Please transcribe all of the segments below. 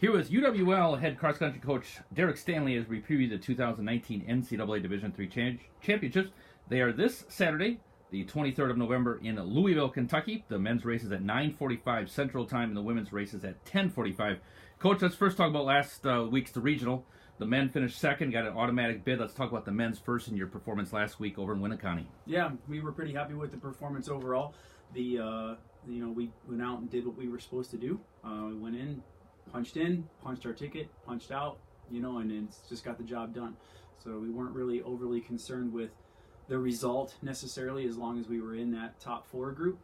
Here with UWL head cross country coach Derek Stanley as we preview the 2019 NCAA Division III championships. They are this Saturday, the 23rd of November in Louisville, Kentucky. The men's race is at 9:45 Central Time and the women's race is at 10:45. Coach, let's first talk about last week's the regional. The men finished second, got an automatic bid. Let's talk about the men's first and your performance last week over in Winneconne. Yeah, we were pretty happy with the performance overall. We went out and did what we were supposed to do. We went in, punched our ticket, punched out, and it's just got the job done. So we weren't really overly concerned with the result necessarily, as long as we were in that top four group.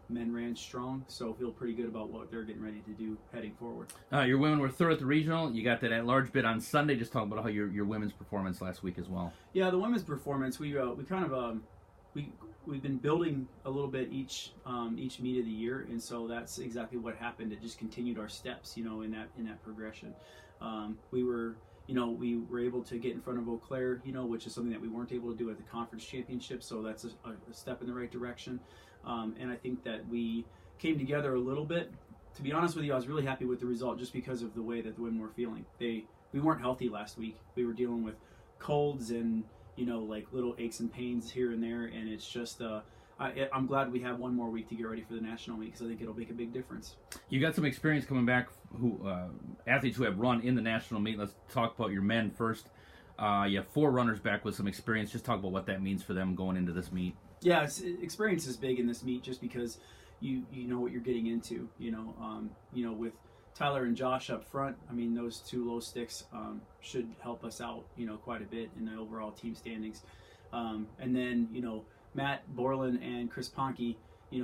Men ran strong, so feel pretty good about what they're getting ready to do heading forward. Your women were third at the regional. You got that at-large bid on Sunday. Just talk about how your women's performance last week as well. Yeah, the women's performance, we've been building a little bit each meet of the year, and so that's exactly what happened. It just continued our steps, in that progression. We were able to get in front of Eau Claire, which is something that we weren't able to do at the conference championship. So that's a step in the right direction. And I think that we came together a little bit. To be honest with you, I was really happy with the result just because of the way that the women were feeling. We weren't healthy last week. We were dealing with colds and like little aches and pains here and there, and it's just I'm glad we have one more week to get ready for the national meet, because I think it'll make a big difference. You got some experience coming back, athletes who have run in the national meet. Let's talk about your men first. You have 4 runners back with some experience. Just talk about what that means for them going into this meet. Yeah, experience is big in this meet, just because you know what you're getting into. With Tyler and Josh up front, those 2 low sticks should help us out, quite a bit in the overall team standings. And then, Matt Borland and Chris Ponke,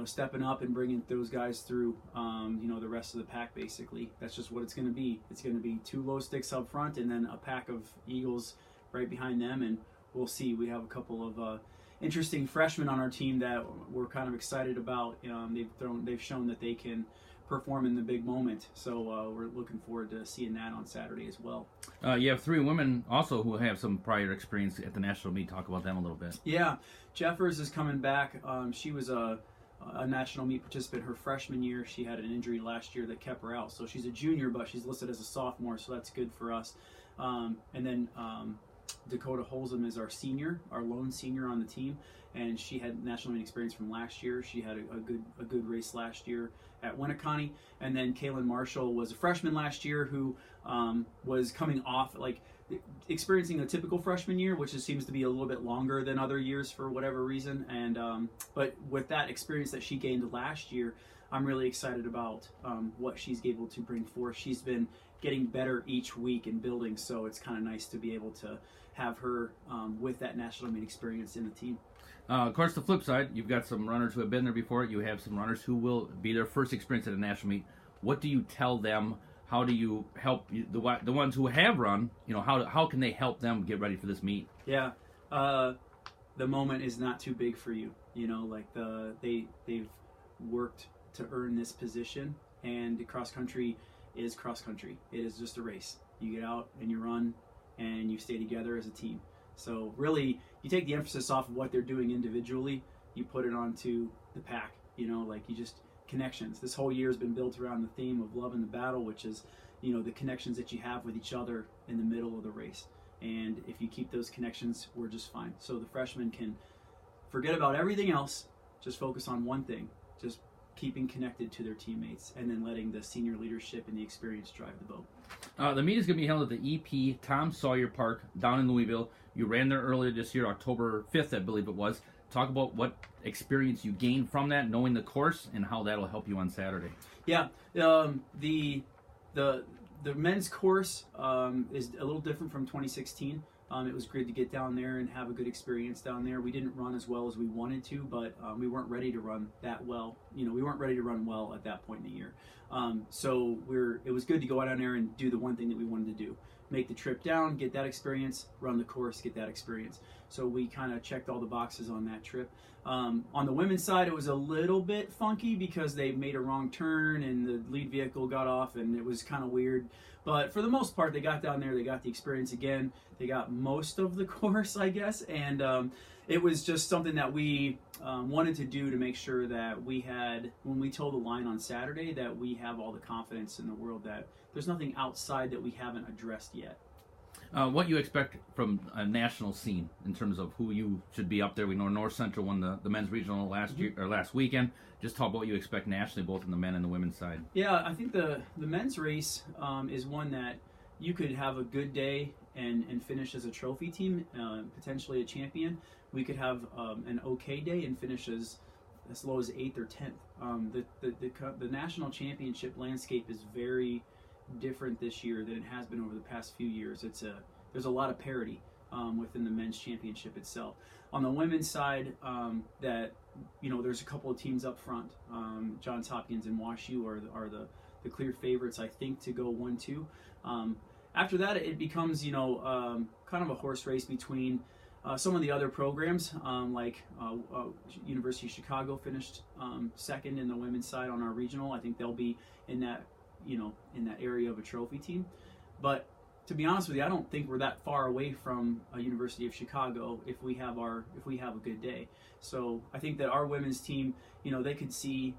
stepping up and bringing those guys through, the rest of the pack, basically. That's just what it's going to be. It's going to be 2 low sticks up front and then a pack of Eagles right behind them, and we'll see. We have a couple of interesting freshmen on our team that we're kind of excited about. They've shown that they can perform in the big moment, so we're looking forward to seeing that on Saturday as well. You have 3 women also who have some prior experience at the national meet. Talk about them a little bit. Yeah, Jeffers is coming back. She was a national meet participant her freshman year. She had an injury last year that kept her out, so she's a junior, but she's listed as a sophomore, so that's good for us. And then Dakota Holzem is our senior, our lone senior on the team, and she had national meet experience from last year. She had a good race last year at Winneconne. And then Kaylin Marshall was a freshman last year who was coming off, experiencing a typical freshman year, which seems to be a little bit longer than other years for whatever reason. And but with that experience that she gained last year, I'm really excited about what she's able to bring forth. She's been getting better each week and building, so it's kind of nice to be able to have her with that national meet experience in the team. Of course, the flip side, you've got some runners who have been there before. You have some runners who will be their first experience at a national meet. What do you tell them? How do you help the ones who have run? How can they help them get ready for this meet? Yeah, the moment is not too big for you. They've worked to earn this position, and cross country is cross country. It is just a race. You get out and you run, and you stay together as a team. So really, you take the emphasis off of what they're doing individually, you put it onto the pack. You just connections. This whole year has been built around the theme of love in the battle, which is, the connections that you have with each other in the middle of the race. And if you keep those connections, we're just fine. So the freshmen can forget about everything else, just focus on one thing, just keeping connected to their teammates, and then letting the senior leadership and the experience drive the boat. The meet is going to be held at the EP Tom Sawyer Park down in Louisville. You ran there earlier this year, October 5th, I believe it was. Talk about what experience you gained from that, knowing the course, and how that'll help you on Saturday. Yeah, the men's course is a little different from 2016. It was great to get down there and have a good experience down there. We didn't run as well as we wanted to, but we weren't ready to run that well. We weren't ready to run well at that point in the year. So it was good to go out down there and do the one thing that we wanted to do. Make the trip down, get that experience, run the course, get that experience. So we kind of checked all the boxes on that trip. On the women's side, it was a little bit funky because they made a wrong turn and the lead vehicle got off, and it was kind of weird. But for the most part, they got down there, they got the experience again, they got most of the course, I guess, and it was just something that we wanted to do to make sure that we had, when we told the line on Saturday, that we have all the confidence in the world that there's nothing outside that we haven't addressed yet. What you expect from a national scene in terms of who you should be up there? We know North Central won the men's regional last weekend. Just talk about what you expect nationally, both on the men and the women's side. Yeah, I think the men's race is one that you could have a good day and finish as a trophy team, potentially a champion. We could have an okay day and finish as low as 8th or 10th. The national championship landscape is very different this year than it has been over the past few years. There's a lot of parity within the men's championship itself. On the women's side, there's a couple of teams up front. Johns Hopkins and WashU are the clear favorites, I think, to go 1-2. After that, it becomes kind of a horse race between some of the other programs, like University of Chicago finished second in the women's side on our regional. I think they'll be in that area of a trophy team. But to be honest with you, I don't think we're that far away from a University of Chicago if we have a good day. So I think that our women's team, they could see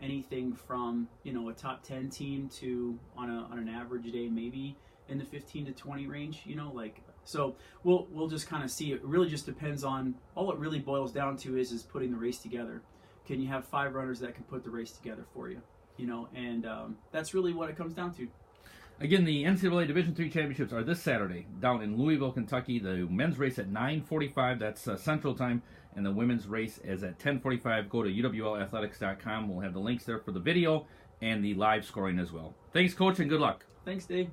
anything from a top 10 team to on an average day maybe in the 15 to 20 range. So we'll just kind of see. It really just depends on, all it really boils down to is putting the race together. Can you have 5 runners that can put the race together for you? And that's really what it comes down to. Again, the NCAA Division III championships are this Saturday down in Louisville, Kentucky. The men's race at 9:45, that's Central Time, and the women's race is at 10:45. Go to uwlathletics.com. We'll have the links there for the video and the live scoring as well. Thanks, Coach, and good luck. Thanks, Dave.